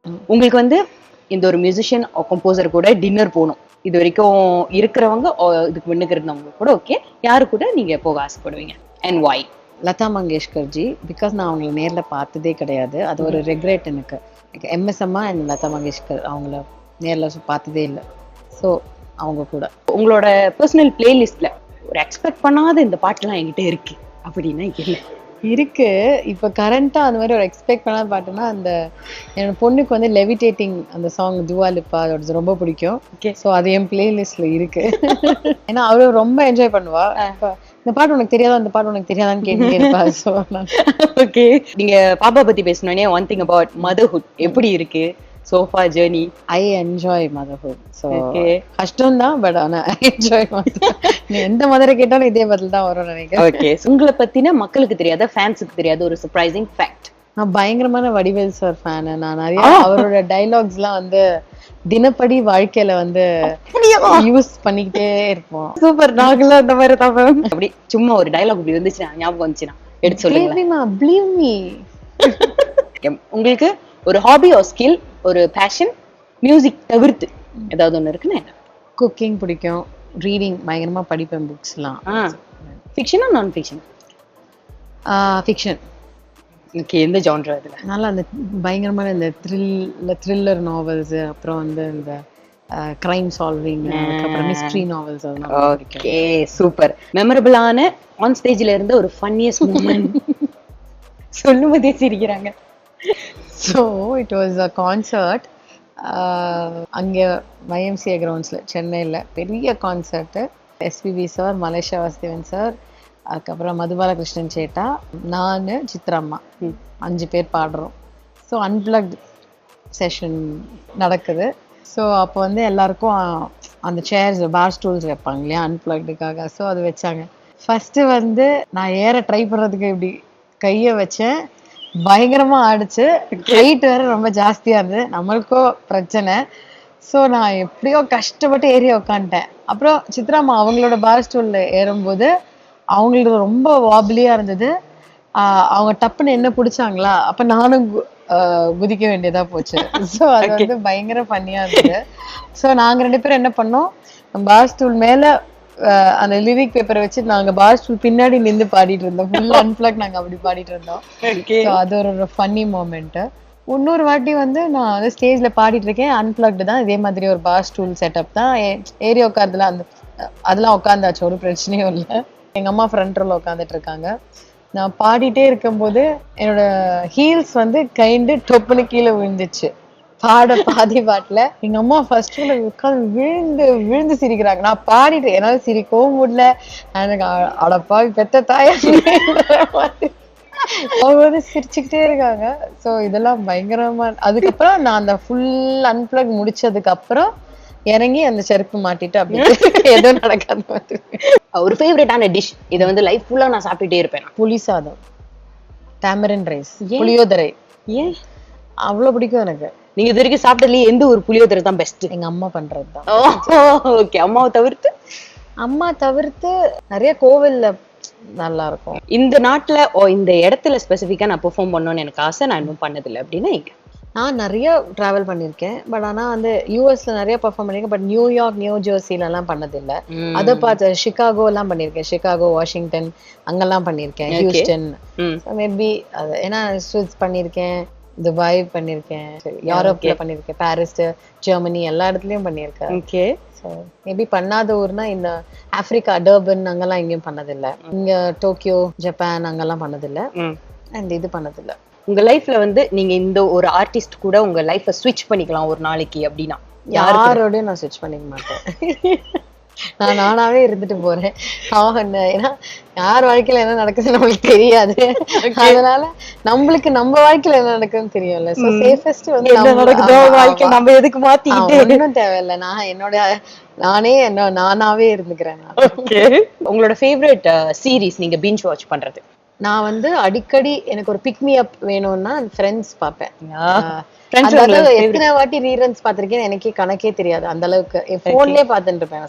உங்களுக்கு வந்து இந்த ஒரு மியூசிஷியன் கம்போசர் கூட டின்னர் போகணும், இது வரைக்கும் இருக்கிறவங்க இதுக்கு முன்னுக்கு இருந்தவங்க கூட ஓகே, யாரு கூட நீங்க போக ஆசைப்படுவீங்க and why? Lata Mangeshkar ji, because நான் அவங்களை நேர்ல பார்த்ததே கிடையாது. அது ஒரு ரெக்ரெட் எனக்கு. எம்எஸ் அம்மா அண்ட் லதா மங்கேஷ்கர் அவங்கள நேர்ல பார்த்ததே இல்லை. ஸோ அவங்க கூட. உங்களோட பர்சனல் பிளேலிஸ்ட்ல ஒரு எக்ஸ்பெக்ட் பண்ணாத இந்த பாட்டுலாம் என்கிட்ட இருக்கு அப்படின்னா என்ன இருக்கு? இப்போ கரண்டா அந்த மாதிரி ஒரு எக்ஸ்பெக்ட் பண்ணாத பாட்டுன்னா, அந்த என்னோட பொண்ணுக்கு வந்து லெவிடேட்டிங் அந்த சாங் துவா லிப்பா அதோட ரொம்ப பிடிக்கும். ஸோ அது என் பிளேலிஸ்ட்ல இருக்கு. ஏன்னா அவரு ரொம்ப என்ஜாய் பண்ணுவா. இந்த பாட்டு உனக்கு தெரியாதா, அந்த பாட்டு உனக்கு தெரியாதான்னு கேட்டுட்டே இருப்பா. ஸோ ஓகே, நீங்க பாப்பா பத்தி பேசணும்னே ஒன் திங் அபவுட் மதர்ஹுட் எப்படி இருக்கு sofa journey? I enjoy motherhood. So கஷ்டம் தான், பட் ஆனா ஐ என்ஜாய் மதர்ஹுட். நீ எந்த மதரை கேட்டாலும் இதே பதில் தான் வரும்னு நினைக்கிறேன். ஓகே, உங்களை பத்தின மக்களுக்கு தெரியாத, ஃபேன்ஸுக்கு தெரியாத ஒரு சர்ப்ரைசிங் ஃபேக்ட். நான் பயங்கரமான வடிவேல் சார் ஃபேனு. நான் நிறைய அவரோட டைலாக்ஸ் எல்லாம் வந்து தினப்படி வாழ்க்கையில வந்து யூஸ் பண்ணிக்கிட்டே இருப்போம். சூப்பர். நாங்களும் அந்த மாதிரி தான். அப்படி சும்மா ஒரு டைலாக் இப்படி வந்துச்சுன்னா, ஞாபகம் வந்துச்சுன்னா எடுத்து சொல்லுங்க. Believe me. உங்களுக்கு ஒரு ஹாபி ஆர் ஸ்கில், ஒரு பேஷன், மியூசிக் தவிர்த்து ஏதாவது ஒண்ணு இருக்குன்னா என்ன? குக்கிங் பிடிக்கும், ரீடிங் பயங்கரமா படிப்பேன், புக்ஸ்லாம். ஃபிக்ஷனா நான் ஃபிக்ஷன்? ஃபிக்ஷன். ஓகே, எந்த ஜான்ரா அதுல? நல்லா அந்த பயங்கரமான இந்த த்ரில்லர் நாவல்ஸ், அப்புறம் வந்து இந்த கிரைம் சால்விங், அப்புறம் மிஸ்ட்ரி நாவல்ஸ் அதெல்லாம். Okay, super. மெமரபிளான ஆன் ஸ்டேஜ்ல இருந்த ஒரு ஃபன்னியஸ்ட் மூமெண்ட் சொல்லும்போதே சிரிக்கிறாங்க. So it was a concert. அங்கே YMCA கிரவுண்ட்ஸ்ல சென்னையில் பெரிய concert. SPB sir, Malaysia Vasudevan sir, அதுக்கப்புறம் மதுபாலகிருஷ்ணன் சேட்டா, நான், சித்ராம்மா 5 பேர் பாடுறோம். ஸோ அன்பிளக்ட் செஷன் நடக்குது. ஸோ அப்போ வந்து எல்லாருக்கும் அந்த சேர்ஸ், பார் ஸ்டூல்ஸ் வைப்பாங்க இல்லையா அன்பிளக்டுக்காக. ஸோ அது வச்சாங்க. ஃபர்ஸ்ட் வந்து நான் ஏற ட்ரை பண்ணுறதுக்கு இப்படி கையை வச்சேன், பயங்கரமா ஆடிச்சு. ஹைட் வேற ரொம்ப ஜாஸ்தியா இருந்தது, நம்மளுக்கோ பிரச்சனை. ஸோ நான் எப்படியோ கஷ்டப்பட்டு ஏறி உக்காந்துட்டேன். அப்புறம் சித்ராமா அவங்களோட பார் ஸ்டூல்ல ஏறும்போது அவங்களுக்கு ரொம்ப வாபிலியா இருந்தது. அவங்க டப்புன்னு என்ன பிடிச்சாங்களா, அப்ப நானும் குதிக்க வேண்டியதா போச்சு. ஸோ அது வந்து பயங்கர ஃபன்னியா இருந்தது. ஸோ நாங்க 2 பேரும் என்ன பண்ணோம், பார் ஸ்டூல் மேல அந்த லிரிக் பேப்பரை வச்சு நாங்க பார் ஸ்டூல் பின்னாடி நின்று பாடிட்டு இருந்தோம். ஃபுல் அன்பிளக் நாங்க அப்படி பாடிட்டு இருந்தோம். ஸோ அது ஒரு ஃபன்னி மூமெண்ட். இன்னொரு வாட்டி வந்து நான் வந்து ஸ்டேஜ்ல பாடிட்டு இருக்கேன், அன்பிளக்டு தான், இதே மாதிரி ஒரு பார் ஸ்டூல் செட்டப் தான். ஏறி உட்காந்துல அந்த அதெல்லாம் உட்காந்தாச்சு, ஒரு பிரச்சனையும் இல்லை. எங்க அம்மா ஃப்ரண்ட் ரோல உட்காந்துட்டு இருக்காங்க. நான் பாடிட்டே இருக்கும்போது என்னோட ஹீல்ஸ் வந்து கைண்டு டொப்புன்னு கீழே விழுந்துச்சு. பாதி பாட்டுல எங்க அம்மா ஃபர்ஸ்ட் உட்காந்து விழுந்து விழுந்து சிரிக்கிறாங்க. நான் பாடிட்டு என்னால சிரிக்கவும் முடியல. எனக்கு அடப்பா பெத்த தாயா அவங்க வந்து சிரிச்சுக்கிட்டே இருக்காங்க. ஸோ இதெல்லாம் பயங்கரமா. அதுக்கப்புறம் நான் அந்த ஃபுல் அன்பிளக் முடிச்சதுக்கு அப்புறம் இறங்கி அந்த செருப்பு மாட்டிட்டு அப்படி எதுவும் நடக்காது. ஒரு ஃபேவரட்டான டிஷ், இதை வந்து லைஃப் ஃபுல்லா நான் சாப்பிட்டுட்டே இருப்பேன். புளி சாதம், டேமரின் ரைஸ், புளியோதரை. ஏன் அவ்வளவு பிடிக்கும் எனக்கு. நீங்க இது வரைக்கும் சாப்பிட்டதுலயே எந்த ஒரு புளியோதரை தான் பெஸ்ட்? எங்க அம்மா பண்றதுதான். ஓகே, அம்மாவை தவிர்த்து? அம்மா தவிர்த்து நிறைய கோவில்ல நல்லா இருக்கும். இந்த நாட்டுல இந்த இடத்துல ஸ்பெசிஃபிக்கா நான் பெர்ஃபார்ம் பண்ணணும்னு எனக்கு ஆசை, நான் இன்னும் பண்ணதில்லை அப்படின்னா எங்க? நான் நிறைய டிராவல் பண்ணியிருக்கேன், பட் ஆனா வந்து யூஎஸ்ல நிறைய பெர்ஃபார்ம் பண்ணிருக்கேன், பட் நியூயார்க், நியூ ஜெர்சில எல்லாம் பண்ணதில்லை. அதை பார்த்து சிகாகோ எல்லாம் பண்ணியிருக்கேன், சிகாகோ, வாஷிங்டன் அங்கெல்லாம் பண்ணியிருக்கேன், ஹியூஸ்டன் மேபி அது. ஏன்னா ஸ்விட்ஸ் பண்ணியிருக்கேன், துபாய் பண்ணியிருக்கேன், யூரோப்ல பண்ணியிருக்கேன், பாரிஸ், ஜெர்மனி எல்லா இடத்துலயும் பண்ணியிருக்கேன். ஓகே, மேபி பண்ணாத ஊர்னா இந்த ஆப்பிரிக்கா, டர்பன் அங்கெல்லாம் எங்கேயும் பண்ணதில்லை. இங்க டோக்கியோ, ஜப்பான் அங்கெல்லாம் பண்ணதில்லை, அண்ட் இது பண்ணதில்லை. உங்க லைஃப்ல வந்து நீங்க இந்த ஒரு ஆர்டிஸ்ட் கூட உங்க லைஃபை ஸ்விட்ச் பண்ணிக்கலாம் ஒரு நாளைக்கு அப்படின்னா யாரோடய நான் ஸ்விட்ச் பண்ணிக்க மாட்டேன். நான் நானாவே இருந்துட்டு போறேன். ஏன்னா யார் வாழ்க்கையில என்ன நடக்குதுன்னு நம்மளுக்கு தெரியாது. அதனால நம்மளுக்கு நம்ம வாழ்க்கையில என்ன நடக்குதுன்னு தெரியும்ல. சோ சேஃபஸ்ட் வந்து வாழ்க்கை நம்ம எதுக்கு மாத்திக்கிட்டு ஒன்னும் தேவையில்லை. நான் நானே நானாவே இருந்துக்கிறேன். உங்களோட ஃபேவரட் சீரீஸ் நீங்க பிஞ்ச் வாட்ச் பண்றது? நான் வந்து அடிக்கடி எனக்கு ஒரு பிக் மீ அப் வேணும்னா ஃப்ரெண்ட்ஸ் பார்ப்பேன். எத்தனை வாட்டி ரீரன்ஸ் பார்த்திருக்கேன் எனக்கே கணக்கே தெரியாது. அந்த அளவுக்கு என் போன்லயே பார்த்துட்டு இருப்பேன்.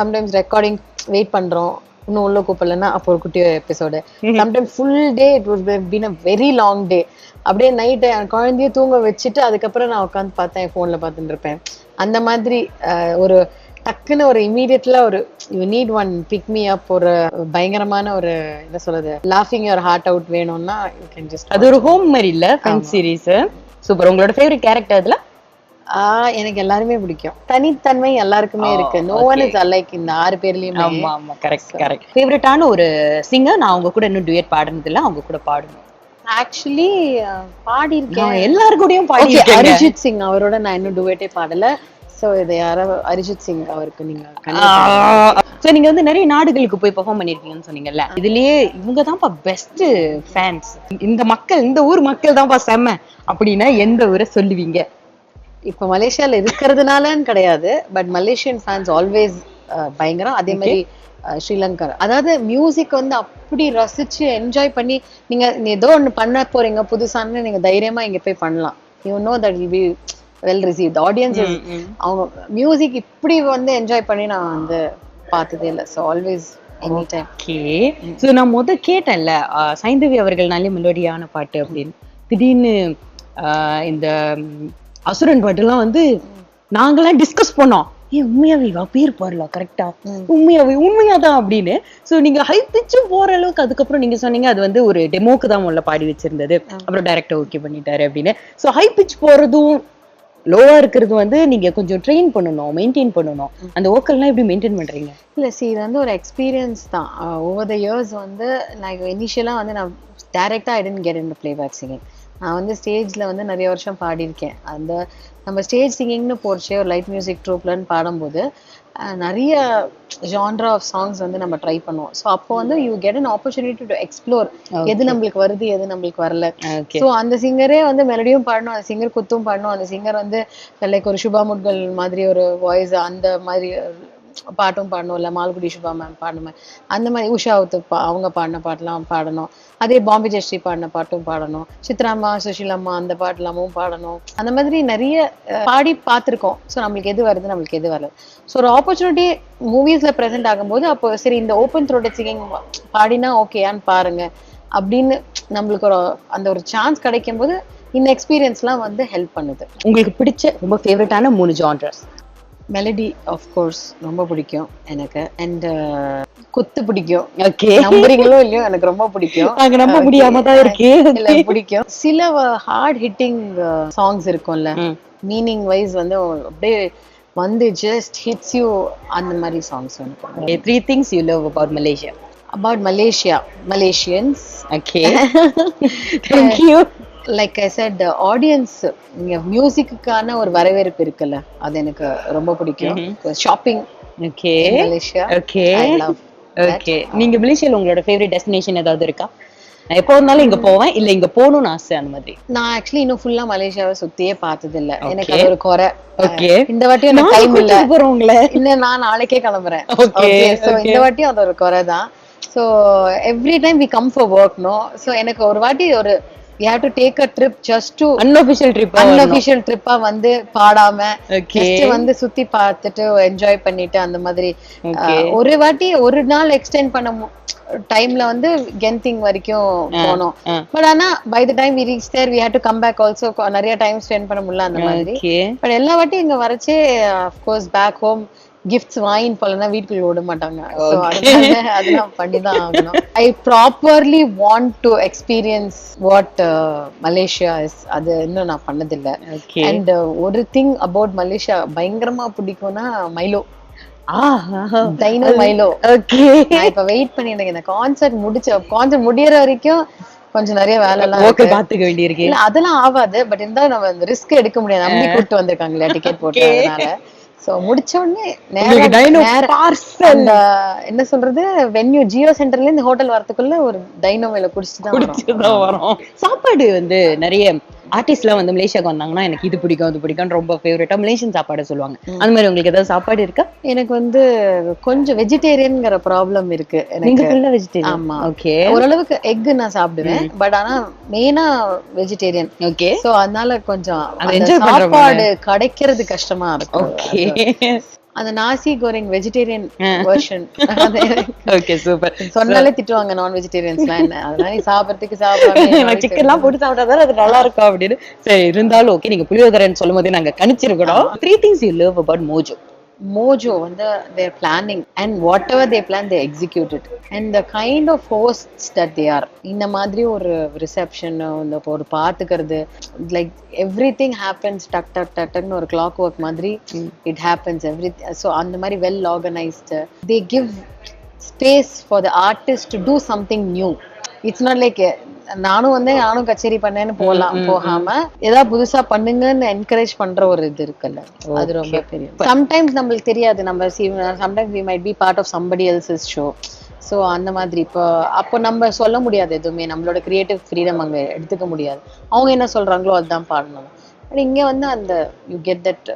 சம்டைம்ஸ் ரெக்கார்டிங் வெயிட் பண்றோம், இன்னும் உள்ள கூப்பிடலன்னா அப்போ ஒரு குட்டி episode. Sometimes full day it was been a very long டே. அப்படியே நைட்டு என் குழந்தைய தூங்க வச்சுட்டு அதுக்கப்புறம் நான் உட்காந்து பார்த்தேன், என் ஃபோன்ல பார்த்துட்டு இருப்பேன். அந்த மாதிரி ஒரு டக்குன்னு ஒரு இமீடியட்ல ஒரு you need one big me அப், ஒரு பயங்கரமான ஒரு என்ன சொல்றது லாஃபிங் யுவர் ஹார்ட் அவுட் வேணும்னா யூ கேன் ஜஸ்ட். அது ஒரு ஹோம் மாதிரி இல்ல ஃப்ரெண்ட்ஸ் சீரிஸ். சூப்பர். உங்களோட ஃபேவரட் கேரக்டர் அதுல? எனக்கு எல்லாருமே பிடிக்கும். தனித்தன்மை எல்லாருக்குமே இருக்கு. நோ ஒன் இஸ் அலைக் இந்த 6 பேர்லயுமே. ஆமா ஆமா கரெக்ட் கரெக்ட். ஃபேவரட்டான ஒரு சிங்கர் நான் அவங்க கூட இன்னும் டுயட் பாடுனது இல்ல, அவங்க கூட பாடணும். ஆக்சுவலி பாடி இருக்கேன், எல்லாரு கூடயும் பாடி. அரிஜித் சிங் அவரோட நான் இன்னும் டுவேட்டே பாடல. சோ இது யாரோ அரிஜித் சிங் அவருக்கு நீங்க சோ நீங்க வந்து நிறைய நாடுகளுக்கு போய் பெர்ஃபார்ம் பண்ணிருக்கீங்கன்னு சொன்னீங்கல்ல, இதுலயே இவங்க தான்ப்பா பெஸ்ட் ஃபேன்ஸ், இந்த மக்கள் இந்த ஊர் மக்கள் தான்ப்பா செம்ம அப்படின்னா எந்த ஊரை சொல்லுவீங்க? இப்ப மலேசியால இருக்கிறதுனாலன்னு கிடையாது, பட் மலேசியன் ஃபேன்ஸ் ஆல்வேஸ் பயங்கரம். அதே மாதிரி ஸ்ரீலங்கா, அதாவது மியூசிக் வந்து அப்படி ரசிச்சு என்ஜாய் பண்ணி நீங்க ஏதோ ஒண்ணு பண்ண போறீங்க புதுசான்னு நீங்க தைரியமா இங்க போய் பண்ணலாம். You know that will be well received. Audiences அவங்க மியூசிக் இப்படி வந்து என்ஜாய் பண்ணி நான் வந்து பார்த்ததே இல்லை. So always any time. Okay. So நான் கேட்டேன்ல சைந்தவி அவர்கள்னாலே மெலோடியான பாட்டு அப்படின்னு, திடீர்னு இந்த அசுரன் பாட்டுலாம் வந்து நாங்களாம் டிஸ்கஸ் பண்ணோம், உண்மையாவே பேர் பாடலாம் கரெக்டா, உண்மையாதான் அப்படின்னு. சோ நீங்க ஹை பிச்சு போற அளவுக்கு அதுக்கப்புறம் நீங்க சொன்னீங்க அது வந்து ஒரு டெமோக்கு தான் உள்ள பாடி வச்சிருந்தது, அப்புறம் டைரக்டர் ஓகே பண்ணிட்டாரு அப்படின்னு. சோ ஹை பிச் போறதும் லோவா இருக்கிறது வந்து நீங்க கொஞ்சம் ட்ரெயின் பண்ணணும், மெயின்டைன் பண்ணணும். அந்த வோக்கல்லாம் எப்படி மெயின்டைன் பண்றீங்க? இல்ல இது வந்து ஒரு எக்ஸ்பீரியன்ஸ் தான். ஓவர் த இயர்ஸ் வந்து நான் இனிஷியலா வந்து நான் டைரக்டா I didn't get into playback singing. நான் வந்து ஸ்டேஜ்ல வந்து நிறைய வருஷம் பாடியிருக்கேன். அந்த நம்ம ஸ்டேஜ் சிங்கிங்னு போச்சு ஒரு லைட் மியூசிக் ட்ரூப்லன்னு பாடும்போது நிறைய ஜான்ரா ஆஃப் சாங்ஸ் வந்து நம்ம ட்ரை பண்ணுவோம். ஸோ அப்போ வந்து you get an opportunity to explore எது நம்மளுக்கு வருது எது நம்மளுக்கு வரல. ஸோ அந்த சிங்கரே வந்து மெலடியும் பாடணும், அந்த சிங்கர் குத்தும் பாடணும், அந்த சிங்கர் வந்து லைக் ஒரு சுபா முட்கள் மாதிரி ஒரு வாய்ஸ் அந்த மாதிரி பாட்டும் பாடணும், இல்லை மால்குடி சுபா மேம் பாடணும், அந்த மாதிரி உஷா அவங்க பாடின பாட்டெல்லாம் பாடணும், அதே பாம்பே ஜெயஸ்ரீ பாடின பாட்டும் பாடணும், சித்ராம்மா சுஷிலம்மா அந்த பாட்டெல்லாமும் பாடணும். அந்த மாதிரி நிறைய பாடி பார்த்துருக்கோம். ஸோ நம்மளுக்கு எது வருது நம்மளுக்கு எது வரல. ஸோ ஒரு ஆப்பர்ச்சுனிட்டி மூவிஸ்ல ப்ரெசென்ட் ஆகும்போது அப்போ சரி இந்த ஓப்பன் த்ரோட்டட் சிங்கிங் பாடினா ஓகேயான்னு பாருங்க அப்படின்னு நம்மளுக்கு அந்த ஒரு சான்ஸ் கிடைக்கும் போது இந்த எக்ஸ்பீரியன்ஸ்லாம் வந்து ஹெல்ப் பண்ணுது. உங்களுக்கு பிடிச்ச ரொம்ப ஃபேவரட்டான 3 ஜான்ரஸ்? மெலடி ஆஃப் கோர்ஸ் ரொம்ப பிடிக்கும் எனக்கு, அண்ட் குத்து பிடிக்கும். ஓகே, நம்புறீங்களோ இல்லையோ எனக்கு ரொம்ப பிடிக்கும். அங்க நம்ப முடியாம தான் இருக்கு. இல்ல பிடிக்கும். சில ஹார்ட் ஹிட்டிங் சாங்ஸ் இருக்கும்ல, மீனிங் வைஸ் வந்து அப்படியே வந்து ஜஸ்ட் ஹிட்ஸ் யூ, அந்த மாதிரி சாங்ஸ் எனக்கு. 3 things you love about Malaysia. About Malaysia, Malaysians. Okay. Thank you. Like I set audience இங்க மியூசிக்குக்கான ஒரு வரவேற்பு இருக்குல்ல, அது எனக்கு ரொம்ப பிடிக்கும். Shopping. Okay Malaysia. Okay I love. Okay. நீங்க மலேசியால உங்களோட ஃபேவரட் டெஸ்டினேஷன் ஏதாவது இருக்கா? நான் எப்போ வந்தாலும் இங்க போவேன், இல்ல இங்க போகணும்னு ஆசை அந்த மாதிரி. நான் ஆக்சுவலி இன்னும் ஃபுல்லா மலேசியாவை சுத்தியே பார்த்தது இல்ல. எனக்கு அது ஒரு குறை. ஓகே. இந்த வாட்டியும் எனக்கு டைம் இல்ல. போறவங்கள இல்ல நான் நாளைக்கே கிளம்புறேன். ஓகே. சோ இந்த வாட்டியும் அது ஒரு குறை தான். So every time we come for work no. So எனக்கு ஒரு வாட்டி ஒரு we have to take a trip just to unofficial trip வந்து பாடாம just வந்து சுத்தி பார்த்துட்டு என்ஜாய் பண்ணிட்டு அந்த மாதிரி ஒரு வாட்டி ஒரு நாள் எக்ஸ்டெண்ட் பண்ண டைம்ல வந்து கென்திங் வரைக்கும் போனோம். பட் ஆனா by the time we reach there we had to come back also, நிறைய டைம் ஸ்பெண்ட் பண்ண முடியல அந்த மாதிரி. பட் எல்லா வாட்டியும் இங்க வரச்சே of course back home gifts வாங்கின்னு போலன்னா வீட்டுக்குள்ள விட மாட்டாங்க. ஸோ அதெல்லாம் பண்ணிதான் ஆகணும். I properly want to experience what Malaysia is. அது இன்னும் நான் பண்ணதில்லை. அண்ட் ஒரு திங் அபவுட் மலேசியா பயங்கரமா பிடிக்கும்னா மைலோ, டைனோ மைலோ. நான் இப்ப வெயிட் பண்ணிட்டு இந்த கான்சர்ட் முடியற வரைக்கும் கொஞ்சம் நிறைய வேலை எல்லாம் பாத்துக்க வேண்டியிருக்கு. இல்ல அதெல்லாம் ஆகாது, பட் இருந்தாலும் நம்ம ரிஸ்க் எடுக்க முடியாது. நம்பி கூப்பிட்டு வந்திருக்காங்களா டிக்கெட் போட்டதுனால. சோ முடிச்ச உடனே என்ன சொல்றது வென்யூ ஜியோ சென்டர்ல இருந்து ஹோட்டல் வரதுக்குள்ள ஒரு டைனோ மேல குடிச்சுதான் வரும். சாப்பாடு வந்து நிறைய ஆர்டிஸ்ட் எல்லாம் வந்து மலேசியாவுக்கு வந்தாங்கன்னா எனக்கு இது பிடிக்கும் அது பிடிக்கும் ரொம்ப ஃபேவரட்டா மலேசியன் சாப்பாடு சொல்லுவாங்க. அந்த மாதிரி உங்களுக்கு ஏதாவது சாப்பாடு இருக்கா? எனக்கு வந்து கொஞ்சம் வெஜிடேரியன்ங்கிற ப்ராப்ளம் இருக்கு. நீங்க ஃபுல்லா வெஜிடேரியன்? ஆமா. ஓகே. ஓரளவுக்கு எக் நான் சாப்பிடுவேன், பட் ஆனா மெயினா வெஜிடேரியன். ஓகே. சோ அதனால கொஞ்சம் சாப்பாடு கிடைக்கிறது கஷ்டமா இருக்கும். ஓகே. அந்த நாசி கோரிங் வெஜிடேரியன் வெர்ஷன் ஓகே சூப்பர். சொன்னாலே திட்டுவாங்க நான் வெஜிடேரியன்ஸ்லாம் என்ன, அதனால நீ சாப்பிட்றதுக்கு சாப்பிடாம சிக்கன் எல்லாம் போட்டு சாப்பிட்டாதான் அது நல்லா இருக்கும் அப்படின்னு. சரி, இருந்தாலும் ஓகே, நீங்க புளியோதரைன்னு சொல்லும் போதே நாங்க கணிச்சிருக்கணும். 3 things you love about Mojo. Mojo வந்து they're planning and whatever they plan they execute it, and the kind of hosts that they are. இந்த மாதிரி ஒரு ரிசப்ஷன், இந்த ஒரு பாத்துக்கிறது, like everything happens டக் டக் டக் டக்னு ஒரு clock work மாதிரி it happens everything. So அந்த மாதிரி well organized, they give space for the artist to do something new. It's not like நானும் கச்சேரி பண்ணேன்னு போகாம ஏதாவது புதுசா பண்ணுங்கன்னு என்கரேஜ் பண்ற ஒரு இது இருக்குல்ல, அது ரொம்ப பெரிய. சம்டைம்ஸ் நம்மளுக்கு தெரியாது, நம்ம sometimes we might be part of somebody else's show. So அந்த மாதிரி அப்போ நம்ம சொல்ல முடியாது எதுவுமே, நம்மளோட கிரியேட்டிவ் ஃப்ரீடம் அங்க எடுத்துக்க முடியாது. அவங்க என்ன சொல்றாங்களோ அதுதான் பாடணும். பட் இங்க வந்து அந்த you get that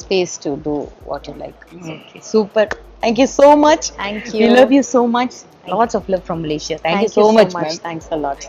space to do what you like. Okay, super. Thank you so much. Thank you. We love you so much. Lots of love from Malaysia. Thank you so much. Thanks a lot.